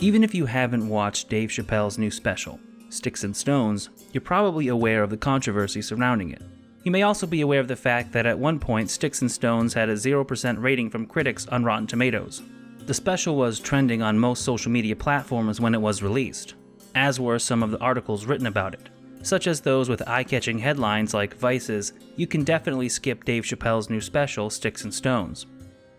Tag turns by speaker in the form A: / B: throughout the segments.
A: Even if you haven't watched Dave Chappelle's new special, Sticks and Stones, you're probably aware of the controversy surrounding it. You may also be aware of the fact that at one point Sticks and Stones had a 0% rating from critics on Rotten Tomatoes. The special was trending on most social media platforms when it was released, as were some of the articles written about it, such as those with eye-catching headlines like Vice's "You can definitely skip Dave Chappelle's new special, Sticks and Stones."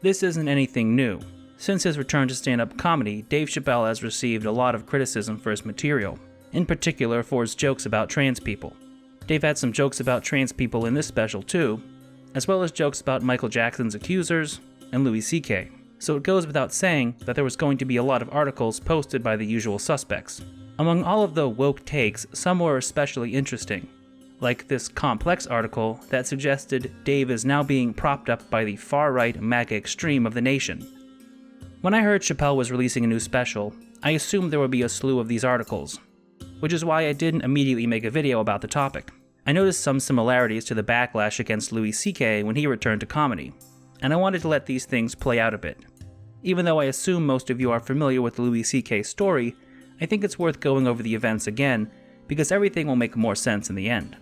A: This isn't anything new. Since his return to stand-up comedy, Dave Chappelle has received a lot of criticism for his material, in particular for his jokes about trans people. Dave had some jokes about trans people in this special too, as well as jokes about Michael Jackson's accusers and Louis C.K. So it goes without saying that there was going to be a lot of articles posted by the usual suspects. Among all of the woke takes, some were especially interesting, like this Complex article that suggested Dave is now being propped up by the far-right MAGA extreme of the nation. When I heard Chappelle was releasing a new special, I assumed there would be a slew of these articles, which is why I didn't immediately make a video about the topic. I noticed some similarities to the backlash against Louis C.K. when he returned to comedy, and I wanted to let these things play out a bit. Even though I assume most of you are familiar with the Louis C.K. story, I think it's worth going over the events again, because everything will make more sense in the end.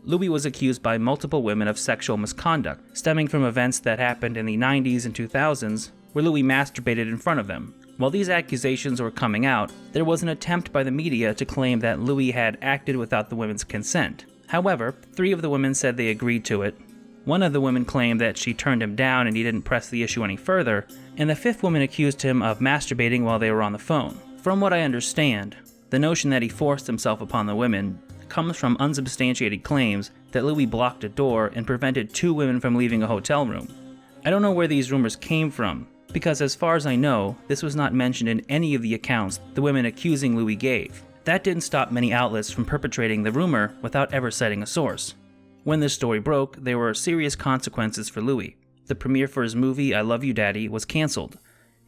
A: Louis was accused by multiple women of sexual misconduct, stemming from events that happened in the 90s and 2000s, where Louis masturbated in front of them. While these accusations were coming out, there was an attempt by the media to claim that Louis had acted without the women's consent. However, 3 of the women said they agreed to it. One of the women claimed that she turned him down and he didn't press the issue any further, and the 5th woman accused him of masturbating while they were on the phone. From what I understand, the notion that he forced himself upon the women comes from unsubstantiated claims that Louis blocked a door and prevented 2 women from leaving a hotel room. I don't know where these rumors came from, because as far as I know, this was not mentioned in any of the accounts the women accusing Louis gave. That didn't stop many outlets from perpetrating the rumor without ever citing a source. When this story broke, there were serious consequences for Louis. The premiere for his movie I Love You Daddy was cancelled.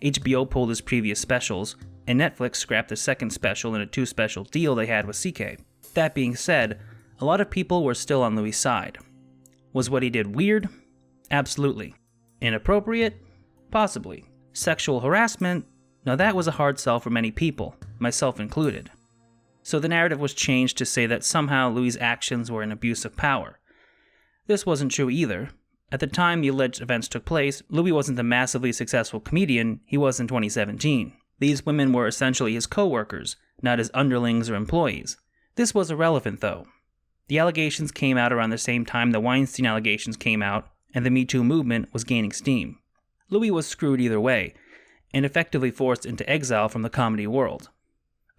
A: HBO pulled his previous specials, and Netflix scrapped the second special in a 2-special deal they had with CK. That being said, a lot of people were still on Louis' side. Was what he did weird? Absolutely. Inappropriate? Possibly. Sexual harassment? Now that was a hard sell for many people, myself included. So the narrative was changed to say that somehow Louis' actions were an abuse of power. This wasn't true either. At the time the alleged events took place, Louis wasn't the massively successful comedian he was in 2017. These women were essentially his co-workers, not his underlings or employees. This was irrelevant though. The allegations came out around the same time the Weinstein allegations came out, and the Me Too movement was gaining steam. Louis was screwed either way, and effectively forced into exile from the comedy world.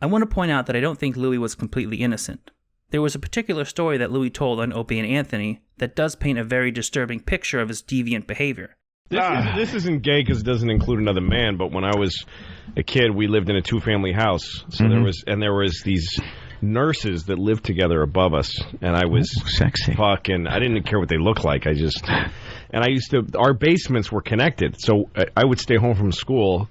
A: I want to point out that I don't think Louis was completely innocent. There was a particular story that Louis told on Opie and Anthony that does paint a very disturbing picture of his deviant behavior.
B: This isn't gay because it doesn't include another man, but when I was a kid, we lived in a 2-family house. So there was these nurses that lived together above us, and I was
C: sexy.
B: Fucking, I didn't care what they looked like. Our basements were connected, so I would stay home from school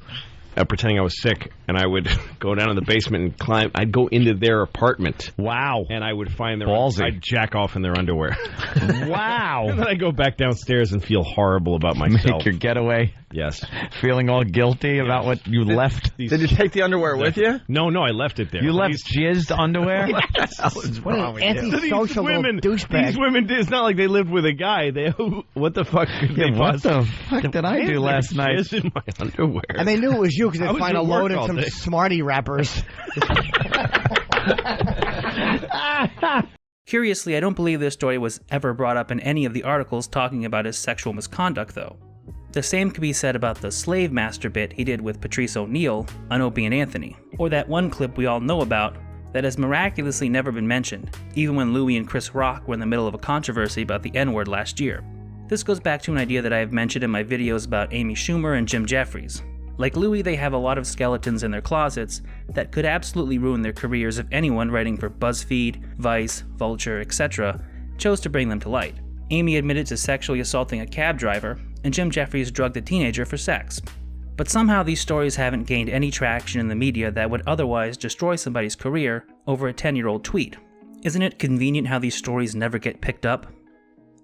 B: pretending I was sick, and I would go down in the basement and climb. I'd go into their apartment.
C: Wow.
B: And I would find their...
C: Ballsy.
B: I'd jack off in their underwear.
C: Wow.
B: And then I'd go back downstairs and feel horrible about myself.
C: Make your getaway.
B: Yes.
C: Feeling all guilty about what you left.
D: Did you take the underwear with you?
B: No, I left it there.
C: You left jizzed underwear?
D: What an antisocial little douchebag.
B: These women, it's not like they lived with a guy. What the fuck could they
C: what the fuck did I do last night?
B: Jizz in my underwear.
D: And they knew it was you because they find a load in some
B: day.
D: Smartie wrappers.
A: Curiously, I don't believe this story was ever brought up in any of the articles talking about his sexual misconduct, though. The same could be said about the slave master bit he did with Patrice O'Neal on Opie and Anthony, or that one clip we all know about that has miraculously never been mentioned, even when Louis and Chris Rock were in the middle of a controversy about the N-word last year. This goes back to an idea that I have mentioned in my videos about Amy Schumer and Jim Jeffries. Like Louis, they have a lot of skeletons in their closets that could absolutely ruin their careers if anyone writing for BuzzFeed, Vice, Vulture, etc. chose to bring them to light. Amy admitted to sexually assaulting a cab driver, and Jim Jeffries drugged a teenager for sex. But somehow these stories haven't gained any traction in the media that would otherwise destroy somebody's career over a 10-year-old tweet. Isn't it convenient how these stories never get picked up?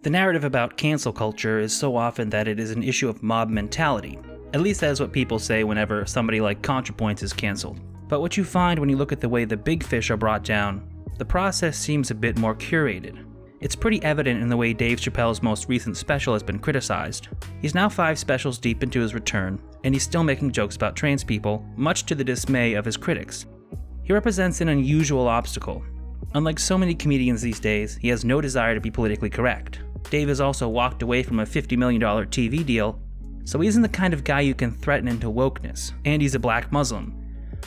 A: The narrative about cancel culture is so often that it is an issue of mob mentality. At least that is what people say whenever somebody like ContraPoints is canceled. But what you find when you look at the way the big fish are brought down, the process seems a bit more curated. It's pretty evident in the way Dave Chappelle's most recent special has been criticized. He's now 5 specials deep into his return, and he's still making jokes about trans people, much to the dismay of his critics. He represents an unusual obstacle. Unlike so many comedians these days, he has no desire to be politically correct. Dave has also walked away from a $50 million TV deal, so he isn't the kind of guy you can threaten into wokeness, and he's a black Muslim.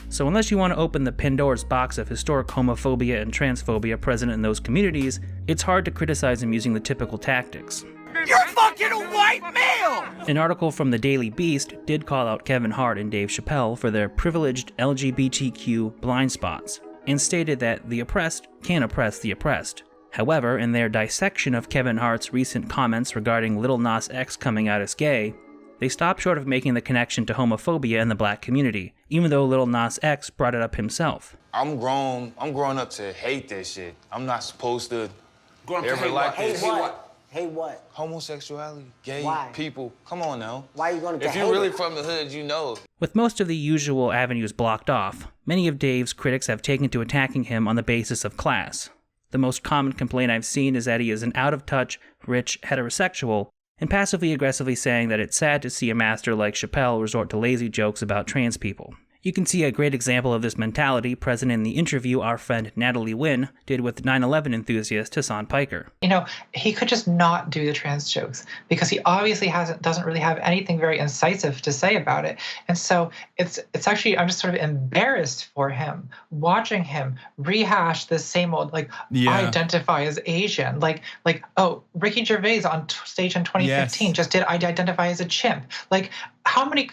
A: So unless you want to open the Pandora's box of historic homophobia and transphobia present in those communities, it's hard to criticize him using the typical tactics.
E: You're fucking a white male!
A: An article from the Daily Beast did call out Kevin Hart and Dave Chappelle for their privileged LGBTQ blind spots, and stated that the oppressed can't oppress the oppressed. However, in their dissection of Kevin Hart's recent comments regarding Lil Nas X coming out as gay, they stopped short of making the connection to homophobia in the black community, even though Lil Nas X brought it up himself.
F: I'm grown up to hate this shit. I'm not supposed to ever like this.
D: Hate what? Hate what?
F: Homosexuality, gay
D: Why?
F: people. Come on now.
D: Why are you going to
F: If you're really from the hood, you know.
A: With most of the usual avenues blocked off, many of Dave's critics have taken to attacking him on the basis of class. The most common complaint I've seen is that he is an out-of-touch, rich heterosexual, and passively aggressively saying that it's sad to see a master like Chappelle resort to lazy jokes about trans people. You can see a great example of this mentality present in the interview our friend Natalie Wynn did with 9/11 enthusiast Hassan Piker.
G: You know, he could just not do the trans jokes because he obviously doesn't really have anything very incisive to say about it. And so it's actually, I'm just sort of embarrassed for him watching him rehash the same old, like, I identify as Asian. Like, oh, Ricky Gervais on stage in 2015 just did I identify as a chimp. Like, how many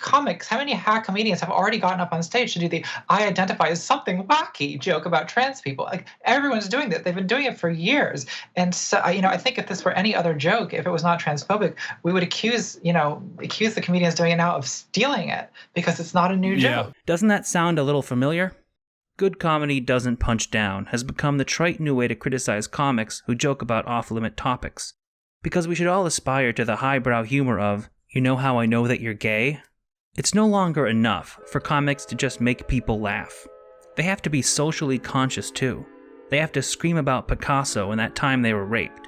G: hack comedians have already gotten up on stage to do the I identify as something wacky joke about trans people? Like, everyone's doing that. They've been doing it for years. And so, I think if this were any other joke, if it was not transphobic, we would accuse the comedians doing it now of stealing it because it's not a new joke.
A: Doesn't that sound a little familiar? Good comedy doesn't punch down has become the trite new way to criticize comics who joke about off-limit topics. Because we should all aspire to the highbrow humor of, you know how I know that you're gay? It's no longer enough for comics to just make people laugh. They have to be socially conscious too. They have to scream about Picasso and that time they were raped.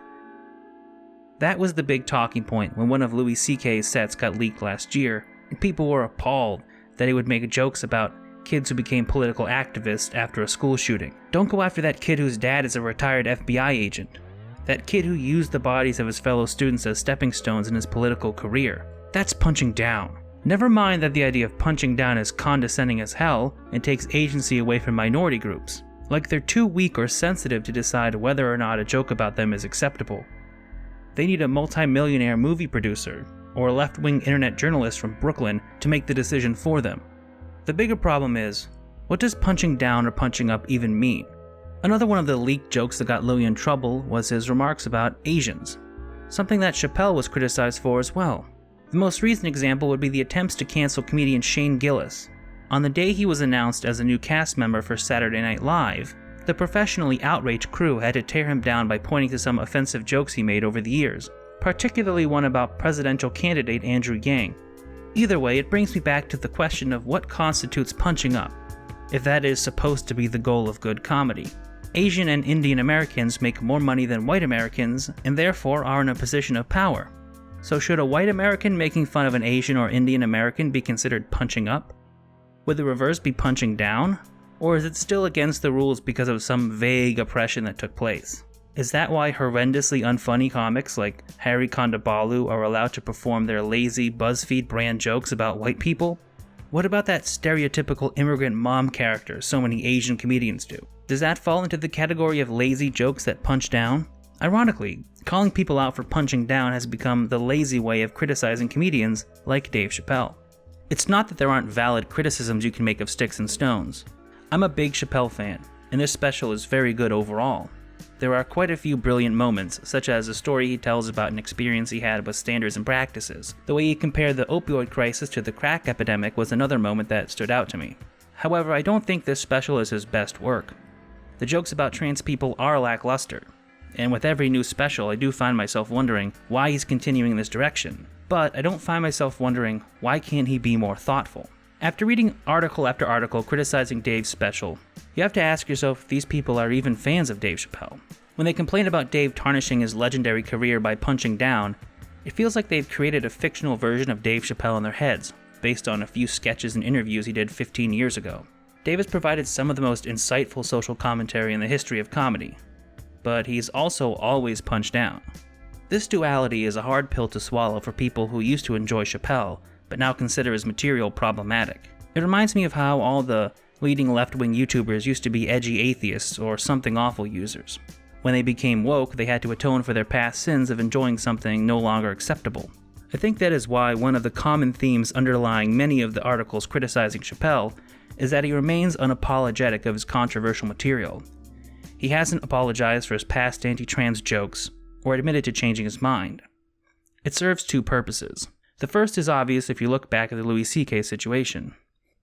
A: That was the big talking point when one of Louis C.K.'s sets got leaked last year, and people were appalled that he would make jokes about kids who became political activists after a school shooting. Don't go after that kid whose dad is a retired FBI agent. That kid who used the bodies of his fellow students as stepping stones in his political career. That's punching down. Never mind that the idea of punching down is condescending as hell and takes agency away from minority groups. Like they're too weak or sensitive to decide whether or not a joke about them is acceptable. They need a multi-millionaire movie producer or a left-wing internet journalist from Brooklyn to make the decision for them. The bigger problem is, what does punching down or punching up even mean? Another one of the leaked jokes that got Louis in trouble was his remarks about Asians, something that Chappelle was criticized for as well. The most recent example would be the attempts to cancel comedian Shane Gillis. On the day he was announced as a new cast member for Saturday Night Live, the professionally outraged crew had to tear him down by pointing to some offensive jokes he made over the years, particularly one about presidential candidate Andrew Yang. Either way, it brings me back to the question of what constitutes punching up, if that is supposed to be the goal of good comedy. Asian and Indian Americans make more money than white Americans, and therefore are in a position of power. So should a white American making fun of an Asian or Indian American be considered punching up? Would the reverse be punching down? Or is it still against the rules because of some vague oppression that took place? Is that why horrendously unfunny comics like Harry Kondabalu are allowed to perform their lazy BuzzFeed brand jokes about white people? What about that stereotypical immigrant mom character so many Asian comedians do? Does that fall into the category of lazy jokes that punch down? Ironically, calling people out for punching down has become the lazy way of criticizing comedians like Dave Chappelle. It's not that there aren't valid criticisms you can make of Sticks and Stones. I'm a big Chappelle fan, and this special is very good overall. There are quite a few brilliant moments, such as the story he tells about an experience he had with standards and practices. The way he compared the opioid crisis to the crack epidemic was another moment that stood out to me. However, I don't think this special is his best work. The jokes about trans people are lackluster, and with every new special I do find myself wondering why he's continuing in this direction. But I don't find myself wondering why can't he be more thoughtful. After reading article after article criticizing Dave's special, you have to ask yourself if these people are even fans of Dave Chappelle. When they complain about Dave tarnishing his legendary career by punching down, it feels like they've created a fictional version of Dave Chappelle in their heads, based on a few sketches and interviews he did 15 years ago. Dave has provided some of the most insightful social commentary in the history of comedy, but he's also always punched down. This duality is a hard pill to swallow for people who used to enjoy Chappelle, but now consider his material problematic. It reminds me of how all the leading left-wing YouTubers used to be edgy atheists or something awful users. When they became woke, they had to atone for their past sins of enjoying something no longer acceptable. I think that is why one of the common themes underlying many of the articles criticizing Chappelle is that he remains unapologetic of his controversial material. He hasn't apologized for his past anti-trans jokes or admitted to changing his mind. It serves two purposes. The first is obvious if you look back at the Louis C.K. situation.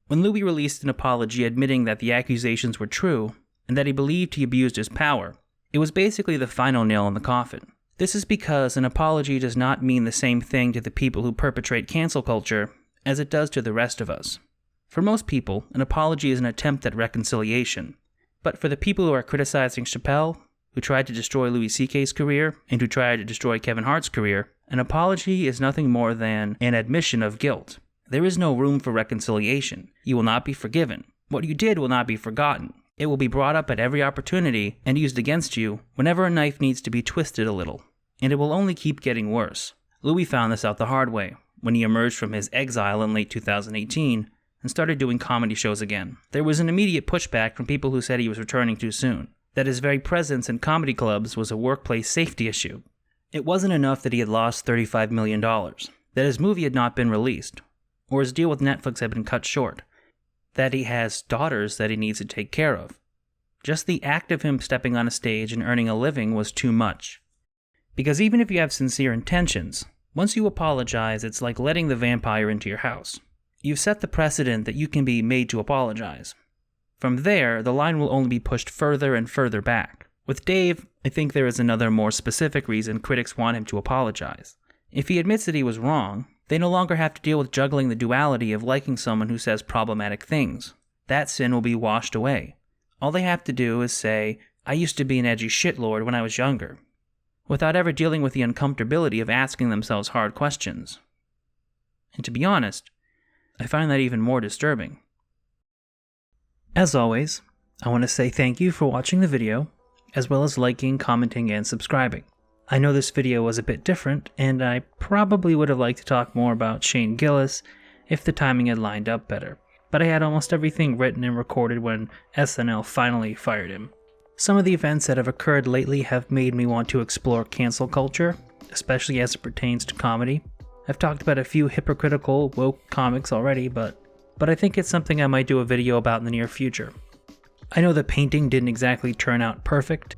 A: When Louis released an apology admitting that the accusations were true and that he believed he abused his power, it was basically the final nail in the coffin. This is because an apology does not mean the same thing to the people who perpetrate cancel culture as it does to the rest of us. For most people, an apology is an attempt at reconciliation. But for the people who are criticizing Chappelle, who tried to destroy Louis C.K.'s career, and who tried to destroy Kevin Hart's career, an apology is nothing more than an admission of guilt. There is no room for reconciliation. You will not be forgiven. What you did will not be forgotten. It will be brought up at every opportunity and used against you whenever a knife needs to be twisted a little. And it will only keep getting worse. Louis found this out the hard way when he emerged from his exile in late 2018 and started doing comedy shows again. There was an immediate pushback from people who said he was returning too soon, that his very presence in comedy clubs was a workplace safety issue. It wasn't enough that he had lost $35 million, that his movie had not been released, or his deal with Netflix had been cut short, that he has daughters that he needs to take care of. Just the act of him stepping on a stage and earning a living was too much. Because even if you have sincere intentions, once you apologize, it's like letting the vampire into your house. You've set the precedent that you can be made to apologize. From there, the line will only be pushed further and further back. With Dave, I think there is another more specific reason critics want him to apologize. If he admits that he was wrong, they no longer have to deal with juggling the duality of liking someone who says problematic things. That sin will be washed away. All they have to do is say, I used to be an edgy shitlord when I was younger, without ever dealing with the uncomfortability of asking themselves hard questions. And to be honest, I find that even more disturbing. As always, I want to say thank you for watching the video, as well as liking, commenting, and subscribing. I know this video was a bit different, and I probably would have liked to talk more about Shane Gillis if the timing had lined up better, but I had almost everything written and recorded when SNL finally fired him. Some of the events that have occurred lately have made me want to explore cancel culture, especially as it pertains to comedy. I've talked about a few hypocritical, woke comics already, but I think it's something I might do a video about in the near future. I know the painting didn't exactly turn out perfect.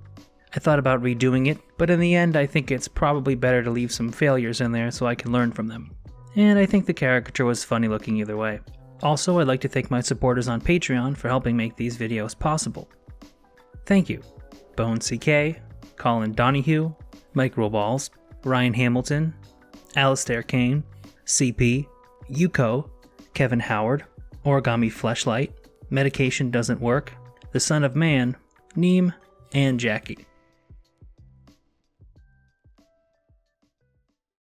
A: I thought about redoing it, but in the end I think it's probably better to leave some failures in there so I can learn from them. And I think the caricature was funny looking either way. Also, I'd like to thank my supporters on Patreon for helping make these videos possible. Thank you. Bone CK, Colin Donahue, Mike Roballs, Ryan Hamilton, Alistair Kane, CP, Yuko, Kevin Howard, Origami Fleshlight, Medication Doesn't Work, The Son of Man, Neem, and Jackie.